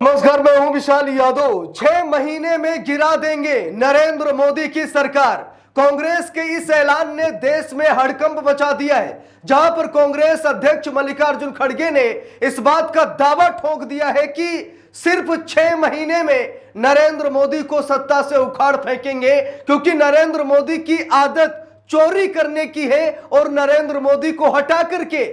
नमस्कार, मैं हूं विशाल यादव। 6 महीने में गिरा देंगे नरेंद्र मोदी की सरकार। कांग्रेस के इस ऐलान ने देश में हड़कंप मचा दिया है, जहां पर कांग्रेस अध्यक्ष मल्लिकार्जुन खड़गे ने इस बात का दावा ठोक दिया है कि सिर्फ 6 महीने में नरेंद्र मोदी को सत्ता से उखाड़ फेंकेंगे, क्योंकि नरेंद्र मोदी की आदत चोरी करने की है और नरेंद्र मोदी को हटा करके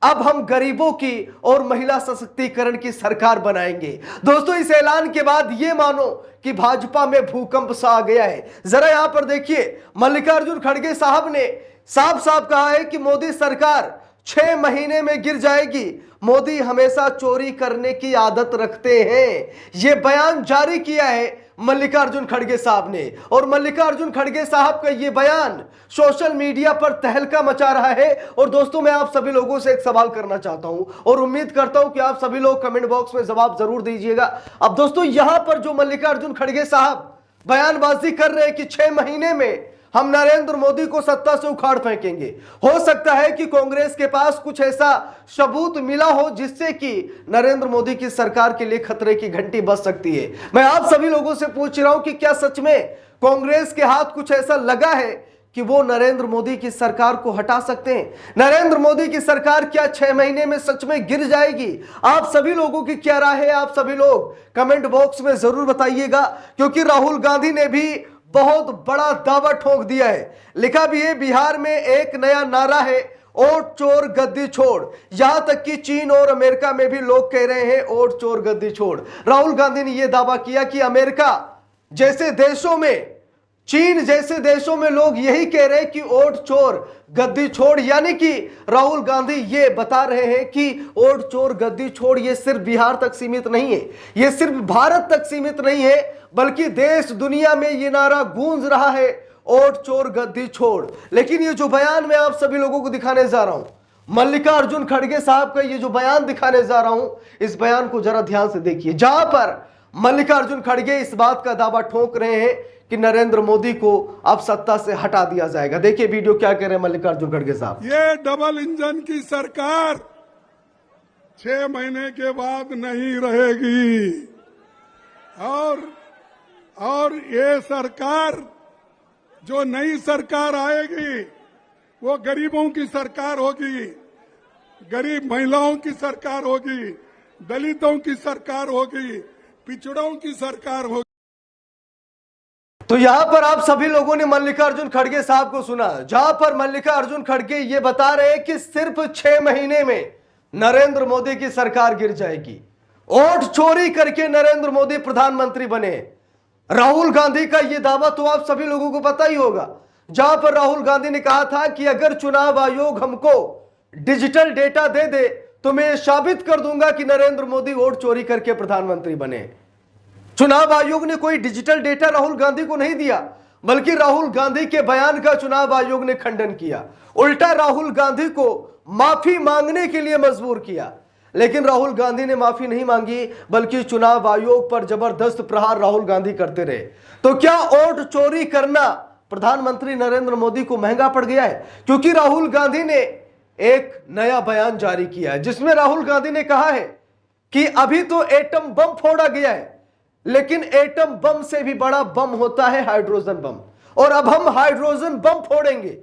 अब हम गरीबों की और महिला सशक्तिकरण की सरकार बनाएंगे। दोस्तों, इस ऐलान के बाद ये मानो कि भाजपा में भूकंप सा आ गया है। जरा यहां पर देखिए, मल्लिकार्जुन खड़गे साहब ने साफ साफ कहा है कि मोदी सरकार 6 महीने में गिर जाएगी। मोदी हमेशा चोरी करने की आदत रखते हैं, यह बयान जारी किया है मल्लिकार्जुन खड़गे साहब ने। और मल्लिकार्जुन खड़गे साहब का यह बयान सोशल मीडिया पर तहलका मचा रहा है। और दोस्तों, मैं आप सभी लोगों से एक सवाल करना चाहता हूं और उम्मीद करता हूं कि आप सभी लोग कमेंट बॉक्स में जवाब जरूर दीजिएगा। अब दोस्तों, यहां पर जो मल्लिकार्जुन खड़गे साहब बयानबाजी कर रहे हैं कि 6 महीने में हम नरेंद्र मोदी को सत्ता से उखाड़ फेंकेंगे, हो सकता है कि कांग्रेस के पास कुछ ऐसा सबूत मिला हो जिससे कि नरेंद्र मोदी की सरकार के लिए खतरे की घंटी बज सकती है। मैं आप सभी लोगों से पूछ रहा हूं कि क्या सच में कांग्रेस के हाथ कुछ ऐसा लगा है कि वो नरेंद्र मोदी की सरकार को हटा सकते हैं? नरेंद्र मोदी की सरकार क्या 6 महीने में सच में गिर जाएगी? आप सभी लोगों की क्या राय है? आप सभी लोग कमेंट बॉक्स में जरूर बताइएगा, क्योंकि राहुल गांधी ने भी बहुत बड़ा दावा ठोक दिया है। लिखा भी है, बिहार में एक नया नारा है, वोट चोर गद्दी छोड़। यहां तक कि चीन और अमेरिका में भी लोग कह रहे हैं वोट चोर गद्दी छोड़। राहुल गांधी ने यह दावा किया कि अमेरिका जैसे देशों में, चीन जैसे देशों में लोग यही कह रहे हैं कि वोट चोर गद्दी छोड़। यानी कि राहुल गांधी ये बता रहे हैं कि वोट चोर गद्दी छोड़ ये सिर्फ बिहार तक सीमित नहीं है, ये सिर्फ भारत तक सीमित नहीं है, बल्कि देश दुनिया में ये नारा गूंज रहा है, वोट चोर गद्दी छोड़। लेकिन ये जो बयान मैं आप सभी लोगों को दिखाने जा रहा हूं, मल्लिकार्जुन खड़गे साहब का ये जो बयान दिखाने जा रहा हूं, इस बयान को जरा ध्यान से देखिए, जहां पर मल्लिकार्जुन खड़गे इस बात का दावा ठोक रहे हैं कि नरेंद्र मोदी को अब सत्ता से हटा दिया जाएगा। देखिए वीडियो क्या कह रहे हैं मल्लिकार्जुन खड़गे साहब। ये डबल इंजन की सरकार 6 महीने के बाद नहीं रहेगी और ये सरकार, जो नई सरकार आएगी वो गरीबों की सरकार होगी, गरीब महिलाओं की सरकार होगी, दलितों की सरकार होगी, पिछड़ों की सरकार होगी। तो यहां पर आप सभी लोगों ने मल्लिकार्जुन खड़गे साहब को सुना, जहां पर मल्लिकार्जुन खड़गे ये बता रहे हैं कि सिर्फ 6 महीने में नरेंद्र मोदी की सरकार गिर जाएगी, वोट चोरी करके नरेंद्र मोदी प्रधानमंत्री बने। राहुल गांधी का यह दावा तो आप सभी लोगों को पता ही होगा, जहां पर राहुल गांधी ने कहा था कि अगर चुनाव आयोग हमको डिजिटल डेटा दे दे तो मैं साबित कर दूंगा कि नरेंद्र मोदी वोट चोरी करके प्रधानमंत्री बने। चुनाव आयोग ने कोई डिजिटल डेटा राहुल गांधी को नहीं दिया, बल्कि राहुल गांधी के बयान का चुनाव आयोग ने खंडन किया, उल्टा राहुल गांधी को माफी मांगने के लिए मजबूर किया। लेकिन राहुल गांधी ने माफी नहीं मांगी, बल्कि चुनाव आयोग पर जबरदस्त प्रहार राहुल गांधी करते रहे। तो क्या वोट चोरी करना प्रधानमंत्री नरेंद्र मोदी को महंगा पड़ गया है? क्योंकि राहुल गांधी ने एक नया बयान जारी किया है, जिसमें राहुल गांधी ने कहा है कि अभी तो एटम बम फोड़ा गया है, लेकिन एटम बम से भी बड़ा बम होता है हाइड्रोजन बम, और अब हम हाइड्रोजन बम फोड़ेंगे।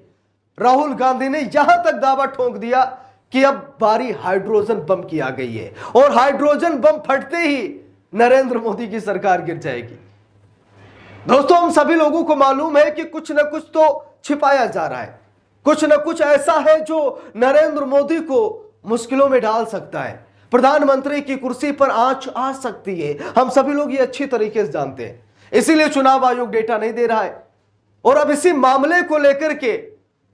राहुल गांधी ने यहां तक दावा ठोक दिया कि अब बारी हाइड्रोजन बम की आ गई है, और हाइड्रोजन बम फटते ही नरेंद्र मोदी की सरकार गिर जाएगी। दोस्तों, हम सभी लोगों को मालूम है कि कुछ ना कुछ तो छिपाया जा रहा है, कुछ ना कुछ ऐसा है जो नरेंद्र मोदी को मुश्किलों में डाल सकता है, प्रधानमंत्री की कुर्सी पर आंच आ सकती है। हम सभी लोग ये अच्छी तरीके से जानते हैं, इसीलिए चुनाव आयोग डेटा नहीं दे रहा है। और अब इसी मामले को लेकर के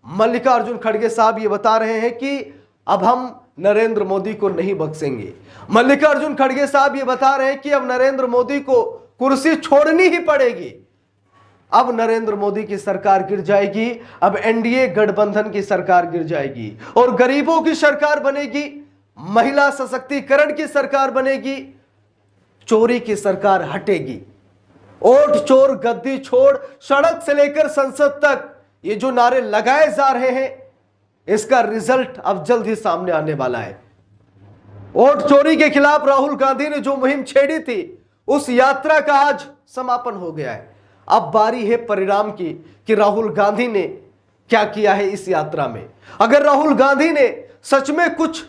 मल्लिकार्जुन खड़गे साहब ये बता रहे हैं कि अब हम नरेंद्र मोदी को नहीं बख्शेंगे। मल्लिकार्जुन खड़गे साहब ये बता रहे हैं कि अब नरेंद्र मोदी को कुर्सी छोड़नी ही पड़ेगी। अब नरेंद्र मोदी की सरकार गिर जाएगी, अब एनडीए गठबंधन की सरकार गिर जाएगी और गरीबों की सरकार बनेगी, महिला सशक्तिकरण की सरकार बनेगी, चोरी की सरकार हटेगी। वोट चोर गद्दी छोड़, सड़क से लेकर संसद तक ये जो नारे लगाए जा रहे हैं, इसका रिजल्ट अब जल्द ही सामने आने वाला है। वोट चोरी के खिलाफ राहुल गांधी ने जो मुहिम छेड़ी थी, उस यात्रा का आज समापन हो गया है। अब बारी है परिणाम की कि राहुल गांधी ने क्या किया है इस यात्रा में। अगर राहुल गांधी ने सच में कुछ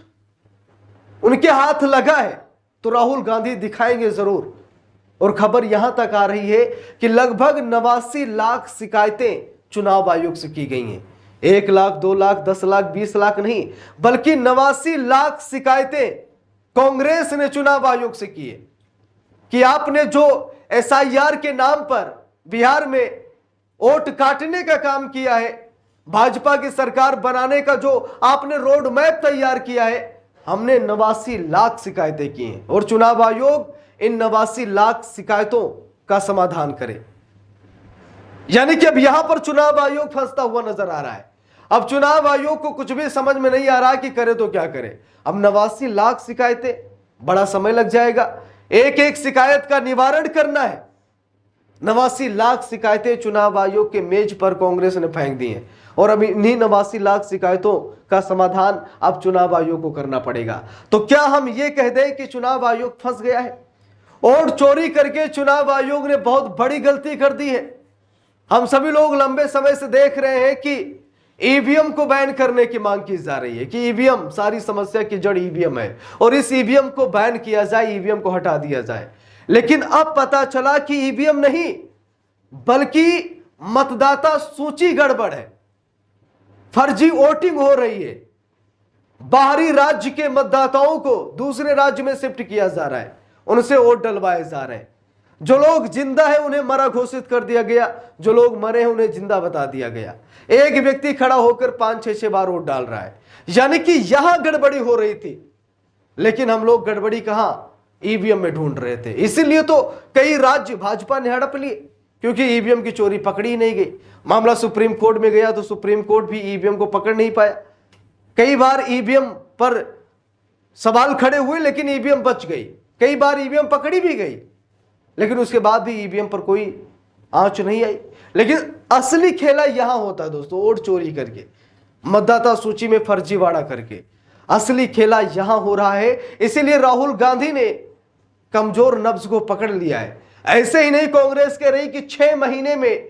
उनके हाथ लगा है तो राहुल गांधी दिखाएंगे जरूर। और खबर यहां तक आ रही है कि लगभग 89 लाख शिकायतें चुनाव आयोग से की गई हैं। 1 लाख, 2 लाख, 10 लाख, 20 लाख नहीं, बल्कि 89 लाख शिकायतें कांग्रेस ने चुनाव आयोग से की है कि आपने जो SIR के नाम पर बिहार में वोट काटने का काम किया है, भाजपा की सरकार बनाने का जो आपने रोड मैप तैयार किया है, हमने 89 लाख शिकायतें की हैं और चुनाव आयोग इन 89 लाख शिकायतों का समाधान करे। यानी कि अब यहां पर चुनाव आयोग फंसता हुआ नजर आ रहा है। अब चुनाव आयोग को कुछ भी समझ में नहीं आ रहा कि करे तो क्या करे। अब 89 लाख शिकायतें, बड़ा समय लग जाएगा। एक एक शिकायत का निवारण करना है। 89 लाख शिकायतें चुनाव आयोग के मेज पर कांग्रेस ने फेंक दी हैं और अब इन्हीं 89 लाख शिकायतों का समाधान अब चुनाव आयोग को करना पड़ेगा। तो क्या हम ये कह दें कि चुनाव आयोग फंस गया है? वोट चोरी करके चुनाव आयोग ने बहुत बड़ी गलती कर दी है। हम सभी लोग लंबे समय से देख रहे हैं कि ईवीएम को बैन करने की मांग की जा रही है कि ईवीएम, सारी समस्या की जड़ ईवीएम है और इस ईवीएम को बैन किया जाए, ईवीएम को हटा दिया जाए। लेकिन अब पता चला कि ईवीएम नहीं बल्कि मतदाता सूची गड़बड़ है, फर्जी वोटिंग हो रही है। बाहरी राज्य के मतदाताओं को दूसरे राज्य में शिफ्ट किया जा रहा है, उनसे वोट डलवाए जा रहे हैं। जो लोग जिंदा है उन्हें मरा घोषित कर दिया गया, जो लोग मरे हैं उन्हें जिंदा बता दिया गया। एक व्यक्ति खड़ा होकर 5-6 बार वोट डाल रहा है। यानी कि यहां गड़बड़ी हो रही थी, लेकिन हम लोग गड़बड़ी कहां, ईवीएम में ढूंढ रहे थे। इसीलिए तो कई राज्य भाजपा ने हड़प लिए, क्योंकि ईवीएम की चोरी पकड़ी नहीं गई। मामला सुप्रीम कोर्ट में गया तो सुप्रीम कोर्ट भी ईवीएम को पकड़ नहीं पाया। कई बार ईवीएम पर सवाल खड़े हुए लेकिन ईवीएम बच गई। कई बार ईवीएम पकड़ी भी गई लेकिन उसके बाद भी ईवीएम पर कोई आंच नहीं आई। लेकिन असली खेला यहां होता है दोस्तों, वोट चोरी करके, मतदाता सूची में फर्जीवाड़ा करके असली खेला यहां हो रहा है। इसीलिए राहुल गांधी ने कमजोर नब्ज को पकड़ लिया है। ऐसे ही नहीं, कांग्रेस कह रही कि 6 महीने में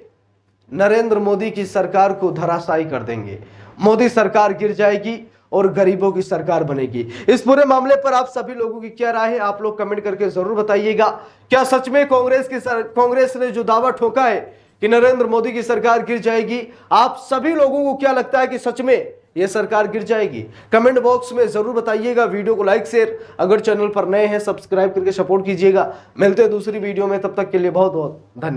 नरेंद्र मोदी की सरकार को धराशायी कर देंगे, मोदी सरकार गिर जाएगी और गरीबों की सरकार बनेगी। इस पूरे मामले पर आप सभी लोगों की क्या राय है, आप लोग कमेंट करके जरूर बताइएगा। क्या सच में कांग्रेस ने जो दावा ठोका है कि नरेंद्र मोदी की सरकार गिर जाएगी, आप सभी लोगों को क्या लगता है कि सच में यह सरकार गिर जाएगी? कमेंट बॉक्स में जरूर बताइएगा। वीडियो को लाइक, शेयर, अगर चैनल पर नए हैं सब्सक्राइब करके सपोर्ट कीजिएगा। मिलते हैं दूसरी वीडियो में, तब तक के लिए बहुत बहुत धन्यवाद।